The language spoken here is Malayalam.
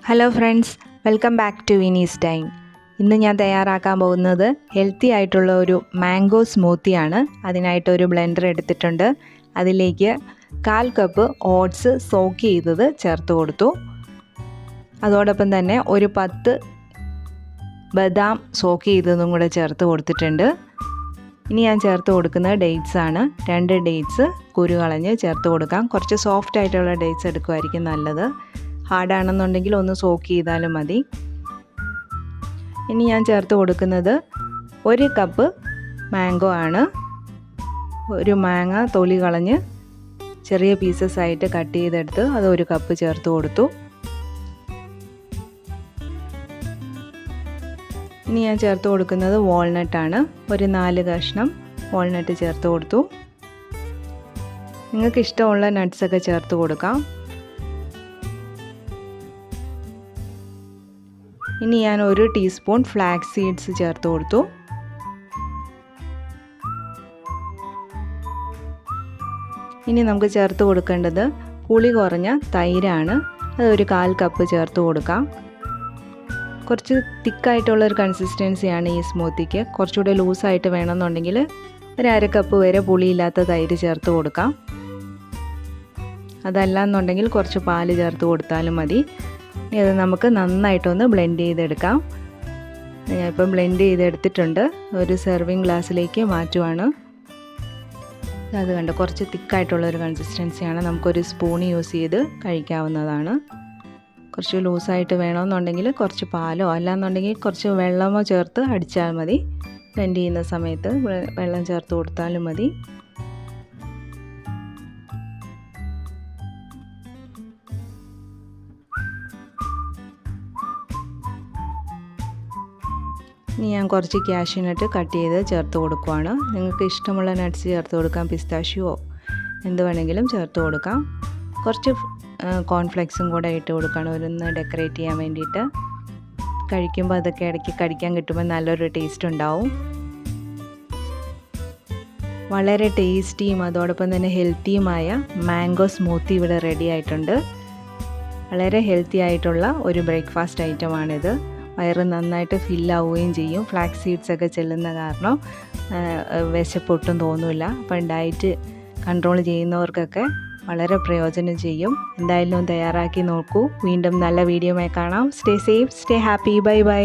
Hello friends, welcome back to വിനീസ്ഡൈൻ. ഇന്ന് ഞാൻ തയ്യാറാക്കാൻ പോകുന്നത് ഹെൽത്തി ആയിട്ടുള്ള ഒരു മാംഗോ സ്മൂത്തിയാണ്. അതിനായിട്ടൊരു ബ്ലെൻഡർ എടുത്തിട്ടുണ്ട്. അതിലേക്ക് 1/4 കപ്പ് ഓട്സ് സോക്ക് ചെയ്തത് ചേർത്ത് കൊടുത്തു. അതോടൊപ്പം തന്നെ ഒരു 10 ബദാം സോക്ക് ചെയ്തതും കൂടെ ചേർത്ത് കൊടുത്തിട്ടുണ്ട്. ഇനി ഞാൻ ചേർത്ത് കൊടുക്കുന്നത് ഡേറ്റ്സ് ആണ്. 2 ഡേറ്റ്സ് കുരു കളഞ്ഞ് ചേർത്ത് കൊടുക്കാം. കുറച്ച് സോഫ്റ്റ് ആയിട്ടുള്ള ഡേറ്റ്സ് എടുക്കുമായിരിക്കും നല്ലത്. ഹാർഡാണെന്നുണ്ടെങ്കിൽ ഒന്ന് സോക്ക് ചെയ്താലും മതി. ഇനി ഞാൻ ചേർത്ത് കൊടുക്കുന്നത് 1 കപ്പ് മാംഗോ ആണ്. ഒരു മാങ്ങ തൊലി കളഞ്ഞ് ചെറിയ പീസസ് ആയിട്ട് കട്ട് ചെയ്തെടുത്ത് അത് 1 കപ്പ് ചേർത്ത് കൊടുത്തു. ഇനി ഞാൻ ചേർത്ത് കൊടുക്കുന്നത് വാൾനട്ടാണ്. ഒരു 4 കഷ്ണം വാൾനട്ട് ചേർത്ത് കൊടുത്തു. നിങ്ങൾക്ക് ഇഷ്ടമുള്ള നട്ട്സൊക്കെ ചേർത്ത് കൊടുക്കാം. ഇനി ഞാൻ 1 ടീസ്പൂൺ ഫ്ലാക്സ് സീഡ്സ് ചേർത്ത് കൊടുത്തു. ഇനി നമുക്ക് ചേർത്ത് കൊടുക്കേണ്ടത് പുളി കുറഞ്ഞ തൈരാണ്. അത് ഒരു 1/4 കപ്പ് ചേർത്ത് കൊടുക്കാം. കുറച്ച് തിക്കായിട്ടുള്ളൊരു കൺസിസ്റ്റൻസിയാണ് ഈ സ്മൂത്തിക്ക്. കുറച്ചുകൂടെ ലൂസായിട്ട് വേണമെന്നുണ്ടെങ്കിൽ ഒരു 1/2 കപ്പ് വരെ പുളിയില്ലാത്ത തൈര് ചേർത്ത് കൊടുക്കാം. അതല്ല എന്നുണ്ടെങ്കിൽ കുറച്ച് പാല് ചേർത്ത് കൊടുത്താലും മതി. ഇനി അത് നമുക്ക് നന്നായിട്ടൊന്ന് ബ്ലെൻഡ് ചെയ്തെടുക്കാം. ഞാനിപ്പം ബ്ലെൻഡ് ചെയ്തെടുത്തിട്ടുണ്ട്. ഒരു സെർവിങ് ഗ്ലാസ്സിലേക്ക് മാറ്റുവാണ്. അത് കണ്ട് കുറച്ച് തിക്കായിട്ടുള്ളൊരു കൺസിസ്റ്റൻസിയാണ്. നമുക്കൊരു സ്പൂൺ യൂസ് ചെയ്ത് കഴിക്കാവുന്നതാണ്. കുറച്ച് ലൂസായിട്ട് വേണമെന്നുണ്ടെങ്കിൽ കുറച്ച് പാലോ അല്ലാന്നുണ്ടെങ്കിൽ കുറച്ച് വെള്ളമോ ചേർത്ത് അടിച്ചാൽ മതി. ബ്ലെൻഡ് ചെയ്യുന്ന സമയത്ത് വെള്ളം ചേർത്ത് കൊടുത്താലും മതി. ഇനി ഞാൻ കുറച്ച് കാഷ്യൂ നട്ട് കട്ട് ചെയ്ത് ചേർത്ത് കൊടുക്കുവാണ്. നിങ്ങൾക്ക് ഇഷ്ടമുള്ള നട്ട്സ് ചേർത്ത് കൊടുക്കാം. പിസ്താഷ്യോ എന്ത് വേണമെങ്കിലും ചേർത്ത് കൊടുക്കാം. കുറച്ച് കോൺഫ്ലെക്സും കൂടെ ഇട്ട് കൊടുക്കണം, ഒന്ന് ഡെക്കറേറ്റ് ചെയ്യാൻ വേണ്ടിയിട്ട്. കഴിക്കുമ്പോൾ അതൊക്കെ ഇടയ്ക്ക് കടിക്കാൻ കിട്ടുമ്പോൾ നല്ലൊരു ടേസ്റ്റ് ഉണ്ടാവും. വളരെ ടേസ്റ്റിയും അതോടൊപ്പം തന്നെ ഹെൽത്തിയുമായ മാംഗോ സ്മൂത്തി ഇവിടെ റെഡി ആയിട്ടുണ്ട്. വളരെ ഹെൽത്തി ആയിട്ടുള്ള ഒരു ബ്രേക്ക്ഫാസ്റ്റ് ഐറ്റമാണിത്. വയറ് നന്നായിട്ട് ഫില്ലാവുകയും ചെയ്യും. ഫ്ലാക്സ് സീഡ്സ് ഒക്കെ ചെല്ലുന്ന കാരണം വിശപ്പൊട്ടും തോന്നില്ല. അപ്പം ഡയറ്റ് കൺട്രോൾ ചെയ്യുന്നവർക്കൊക്കെ വളരെ പ്രയോജനം ചെയ്യും. എന്തായാലും തയ്യാറാക്കി നോക്കൂ. വീണ്ടും നല്ല വീഡിയോയുമായി കാണാം. Stay safe, stay happy. Bye bye.